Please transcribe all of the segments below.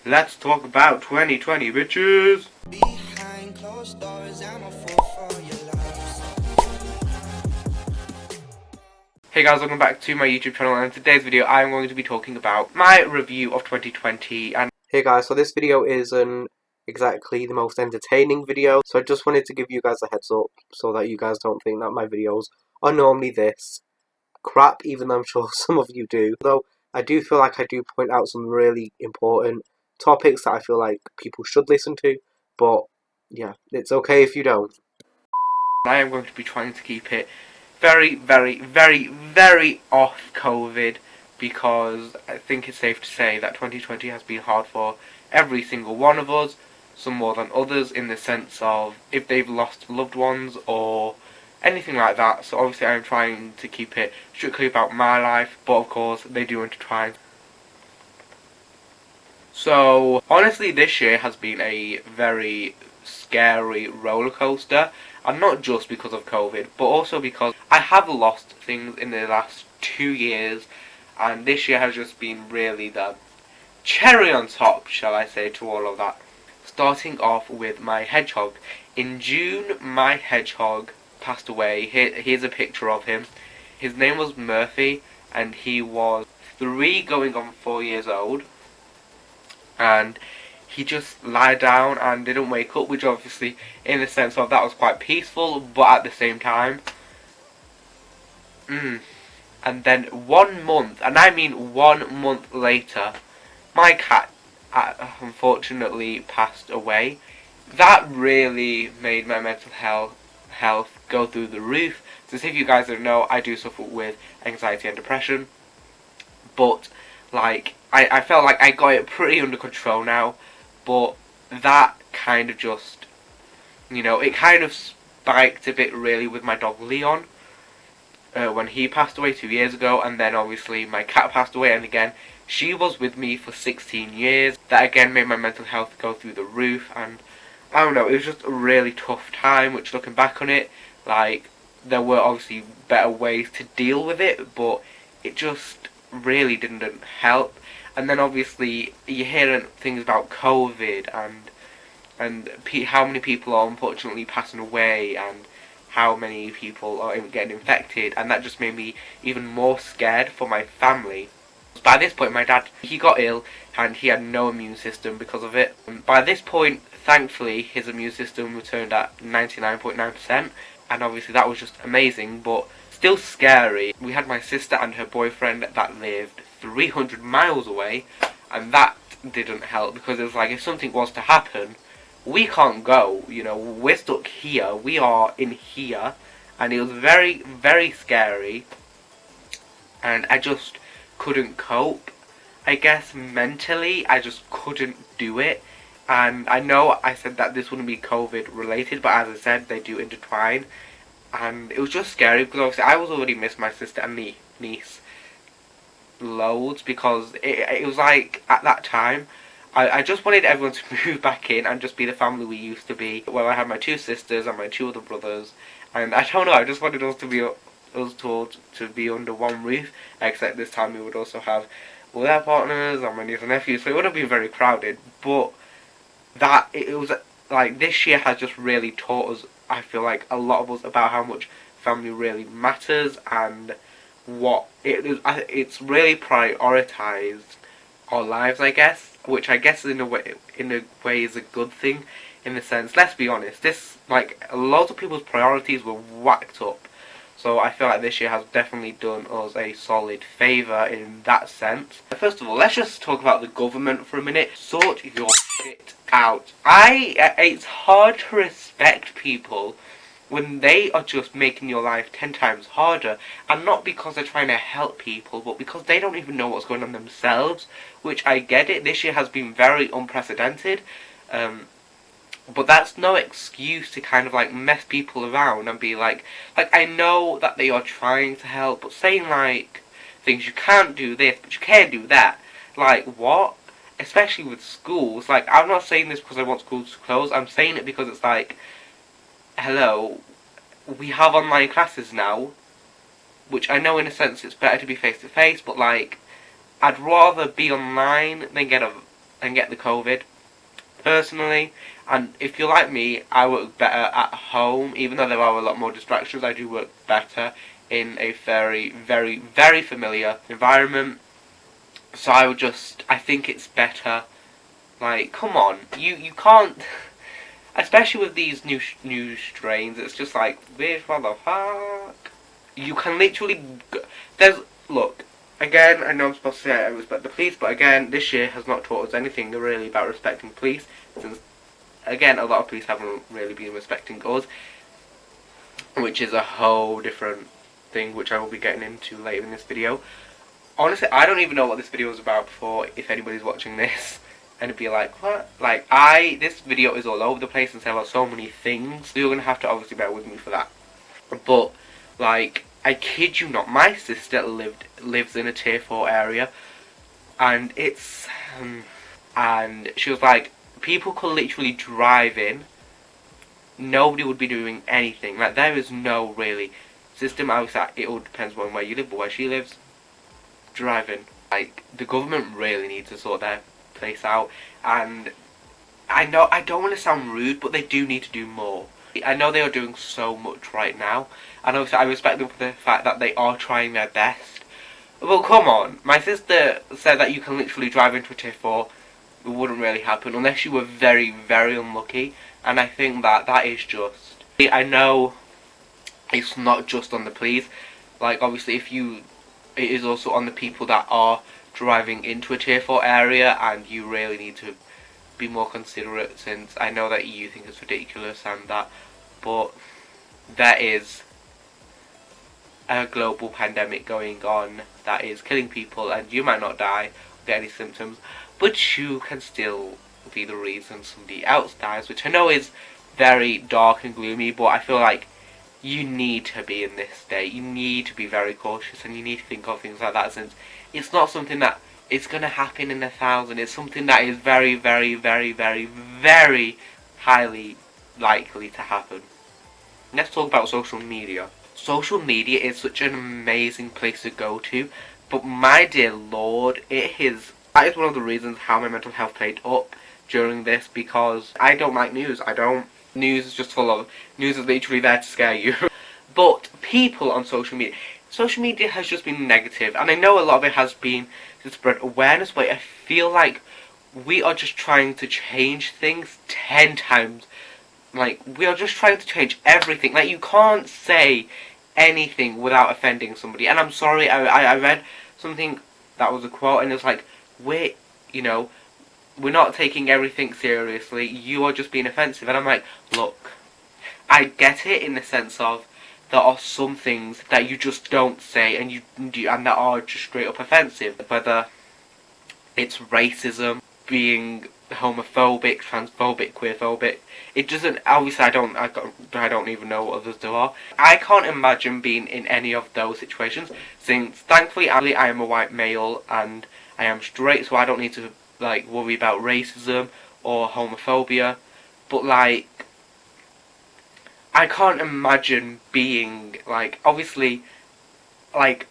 Let's talk about 2020, bitches! Behind closed doors, I'm a fool for your love. Hey guys, welcome back to my YouTube channel, and in today's video I'm going to be talking about my review of 2020. And hey guys, so this video isn't exactly the most entertaining video, so I just wanted to give you guys a heads up so that you guys don't think that my videos are normally this crap, even though I'm sure some of you do. Though I do feel like I do point out some really important topics that I feel like people should listen to, but yeah, it's okay if you don't. I am going to be trying to keep it very, very, very, very off COVID, because I think it's safe to say that 2020 has been hard for every single one of us, some more than others, in the sense of if they've lost loved ones or anything like that. So obviously I'm trying to keep it strictly about my life, but of course they do intertwine. So honestly, this year has been a very scary roller coaster, and not just because of COVID, but also because I have lost things in the last 2 years, and this year has just been really the cherry on top, shall I say, to all of that. Starting off with my hedgehog. In June, my hedgehog passed away. Here's a picture of him. His name was Murphy, and he was 3 going on 4 years old. And he just lied down and didn't wake up, which obviously, in the sense of that, was quite peaceful, but at the same time, And then 1 month, and I mean 1 month later, my cat unfortunately passed away. That really made my mental health go through the roof. So if you guys don't know, I do suffer with anxiety and depression, but like I felt like I got it pretty under control now, but that kind of just, it kind of spiked a bit really with my dog Leon, when he passed away 2 years ago, and then obviously my cat passed away, and again, she was with me for 16 years. That again made my mental health go through the roof, and I don't know, it was just a really tough time, which looking back on it, like, there were obviously better ways to deal with it, but it just really didn't help. And then obviously you're hearing things about COVID, and how many people are unfortunately passing away, and how many people are getting infected, and that just made me even more scared for my family. By this point, my dad, he got ill, and he had no immune system because of it. By this point, thankfully, his immune system returned at 99.9%, and obviously that was just amazing, but still scary. We had my sister and her boyfriend that lived 300 miles away, and that didn't help, because it was like, if something was to happen, we can't go, we're stuck here, we are in here, and it was very, very scary, and I just couldn't cope. I guess mentally, I just couldn't do it, and I know I said that this wouldn't be COVID related, but as I said, they do intertwine, and it was just scary, because obviously I was already missing my sister and niece loads, because it was like, at that time, I just wanted everyone to move back in and just be the family we used to be, where I had my 2 sisters and my 2 other brothers, and I don't know, I just wanted us to be under one roof, except this time we would also have all their partners and my niece and nephews, so it would have been very crowded, but it was like, this year has just really taught us, I feel like, a lot of us, about how much family really matters, and what it's really prioritized our lives, I guess, which I guess in a way is a good thing, in the sense, let's be honest, this, like, a lot of people's priorities were whacked up, so I feel like this year has definitely done us a solid favour in that sense. First of all, let's just talk about the government for a minute. Sort your shit out. It's hard to respect people when they are just making your life 10 times harder, and not because they're trying to help people, but because they don't even know what's going on themselves, which I get it, this year has been very unprecedented, but that's no excuse to kind of like mess people around and be like, I know that they are trying to help, but saying like, things, you can't do this, but you can do that, like, what? Especially with schools, like, I'm not saying this because I want schools to close, I'm saying it because it's like, hello, we have online classes now, which I know in a sense it's better to be face to face, but like, I'd rather be online than get a and get the COVID. Personally, and if you're like me, I work better at home. Even though there are a lot more distractions, I do work better in a very, very, very familiar environment. So I think it's better. Like, come on, you can't, especially with these new strains. It's just like, bitch, what the fuck? You can literally, look. Again, I know I'm supposed to say I respect the police, but again, this year has not taught us anything really about respecting police, since, again, a lot of police haven't really been respecting us, which is a whole different thing, which I will be getting into later in this video. Honestly, I don't even know what this video is about before, if anybody's watching this, and it'd be like, what? Like, this video is all over the place and says about so many things, so you're going to have to obviously bear with me for that. But, like, I kid you not, my sister lives in a tier 4 area, and it's, and she was like, people could literally drive in, nobody would be doing anything, like, there is no, really, system. I was like, it all depends on where you live, but where she lives, driving, like, the government really needs to sort their place out, and I know, I don't want to sound rude, but they do need to do more. I know they are doing so much right now, and obviously I respect them for the fact that they are trying their best. But come on, my sister said that you can literally drive into a tier 4, it wouldn't really happen unless you were very, very unlucky, and I think that that is just, I know it's not just on the police, like obviously it is also on the people that are driving into a tier 4 area, and you really need to be more considerate, since I know that you think it's ridiculous and that, but there is a global pandemic going on that is killing people, and you might not die or get any symptoms, but you can still be the reason somebody else dies, which I know is very dark and gloomy, but I feel like you need to be in this state, you need to be very cautious, and you need to think of things like that, since it's not something that it's going to happen in 1,000. It's something that is very, very, very, very, very highly likely to happen. Let's talk about social media. Social media is such an amazing place to go to, but my dear lord, that is one of the reasons how my mental health played up during this, because I don't like news. News is just full of, news is literally there to scare you. But people on social media has just been negative, and I know a lot of it has been to spread awareness, but I feel like we are just trying to change things 10 times. Like, we are just trying to change everything. Like, you can't say anything without offending somebody. And I'm sorry, I read something that was a quote, and it was like, we're not taking everything seriously, you are just being offensive. And I'm like, look, I get it in the sense of, there are some things that you just don't say, and and that are just straight up offensive. Whether it's racism, being homophobic, transphobic, queerphobic, it doesn't. Obviously, I don't even know what others there are. I can't imagine being in any of those situations, since thankfully I am a white male and I am straight, so I don't need to like worry about racism or homophobia. But like, I can't imagine being, like, obviously, like,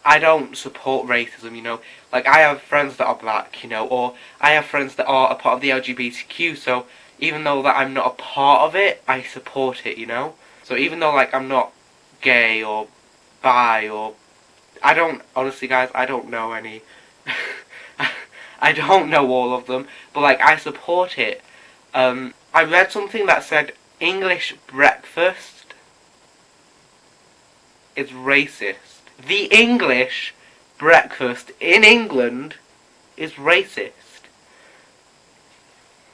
I don't support racism, like, I have friends that are black, or I have friends that are a part of the LGBTQ, so even though that I'm not a part of it, I support it, so even though, like, I'm not gay or bi, or, honestly guys, I don't know any, I don't know all of them, but, like, I support it. I read something that said, English breakfast is racist. The English breakfast in England is racist.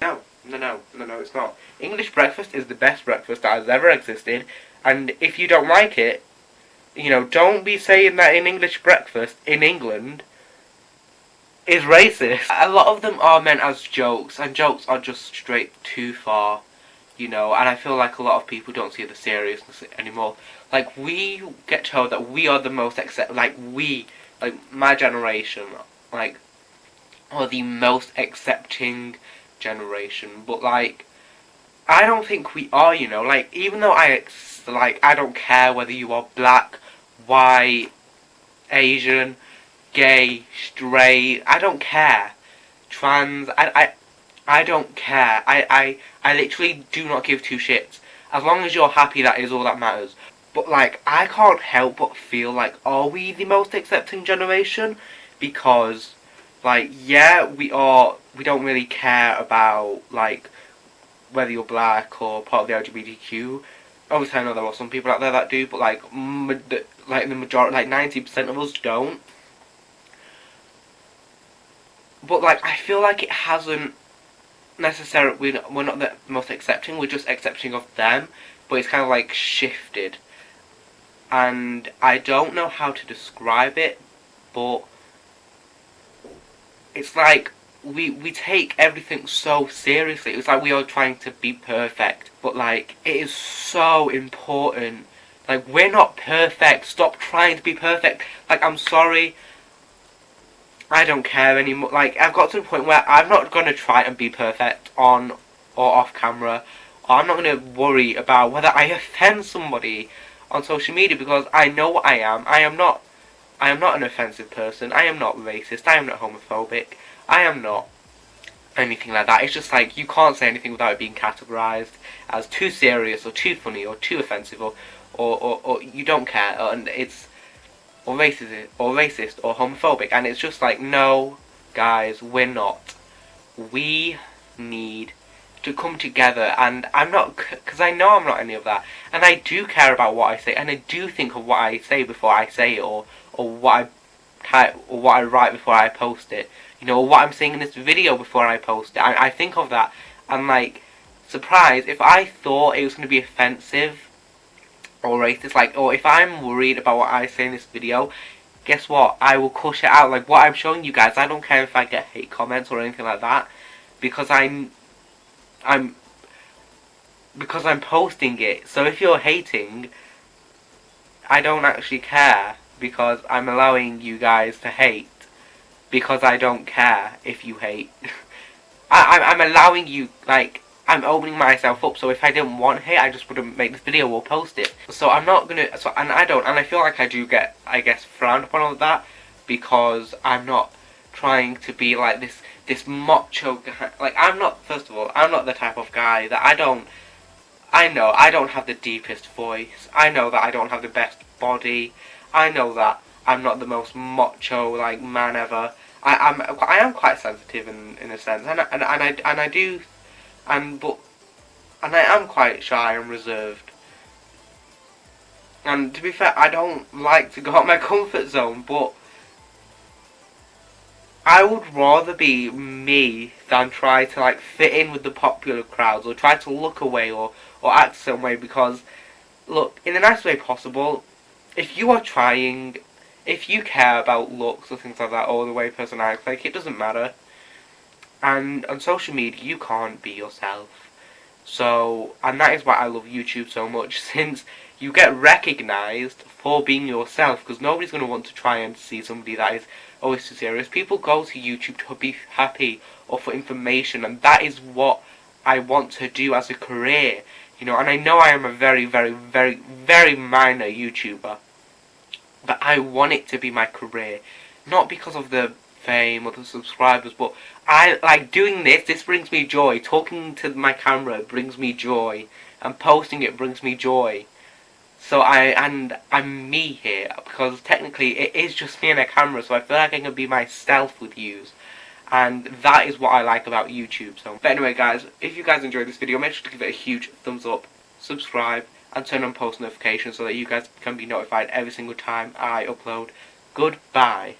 No, it's not. English breakfast is the best breakfast that has ever existed, and if you don't like it, don't be saying that in English breakfast in England is racist. A lot of them are meant as jokes, and jokes are just straight too far. And I feel like a lot of people don't see the seriousness anymore. Like, we get told that we are the most my generation, like, are the most accepting generation, but, like, I don't think we are, like, even though I don't care whether you are black, white, Asian, gay, straight, I don't care. trans, I don't care. I literally do not give two shits. As long as you're happy, that is all that matters. But like, I can't help but feel like, are we the most accepting generation? Because, like, yeah, we are. We don't really care about like whether you're black or part of the LGBTQ. Obviously, I know there are some people out there that do, but like, the majority, like 90% of us don't. But like, I feel like it hasn't necessarily. We're not the most accepting. We're just accepting of them, but it's kind of like shifted, and I don't know how to describe it, but it's like we take everything so seriously. It's like we are trying to be perfect, but like it is so important. Like, we're not perfect. Stop trying to be perfect. Like, I'm sorry, I don't care anymore. Like, I've got to the point where I'm not gonna try and be perfect on or off camera. Or I'm not gonna worry about whether I offend somebody on social media, because I know what I am. I am not an offensive person. I am not racist. I am not homophobic. I am not anything like that. It's just like, you can't say anything without it being categorized as too serious or too funny or too offensive, or you don't care, and it's or racist or homophobic, and it's just like, no, guys, we're not. We need to come together, and I'm not, because I know I'm not any of that, and I do care about what I say, and I do think of what I say before I say it, or what I type, or what I write before I post it, you know, or what I'm saying in this video before I post it. I think of that, and like, surprise, if I thought it was going to be offensive or racist, like, or if I'm worried about what I say in this video, guess what? I will cuss it out. Like what I'm showing you guys, I don't care if I get hate comments or anything like that, because I'm because I'm posting it. So if you're hating, I don't actually care, because I'm allowing you guys to hate, because I don't care if you hate. I'm allowing you, like, I'm opening myself up. So if I didn't want hate, I just wouldn't make this video or post it. So I'm not gonna. So and I feel like I do get, I guess, frowned upon all of that, because I'm not trying to be like this macho guy. Like, I'm not. First of all, I'm not the type of guy that I know I don't have the deepest voice. I know that I don't have the best body. I know that I'm not the most macho like man ever. I am quite sensitive in a sense, and I do, but I am quite shy and reserved. And to be fair, I don't like to go out my comfort zone, but I would rather be me than try to like fit in with the popular crowds, or try to look away, or act some way, because look, in the nicest way possible, if you are trying, if you care about looks or things like that, or the way a person acts, like, it doesn't matter. And on social media, you can't be yourself. So, and that is why I love YouTube so much, since you get recognized for being yourself, because nobody's going to want to try and see somebody that is always too serious. People go to YouTube to be happy or for information, and that is what I want to do as a career, you know. And I know I am a very, very, very, very minor YouTuber, but I want it to be my career, not because of the fame or the subscribers, but I like doing this. This brings me joy. Talking to my camera brings me joy, and posting it brings me joy. So I'm me here, because technically it is just me and a camera, so I feel like I can be myself with yous. And that is what I like about YouTube. So, but anyway, guys, if you guys enjoyed this video, make sure to give it a huge thumbs up, subscribe, and turn on post notifications so that you guys can be notified every single time I upload. Goodbye.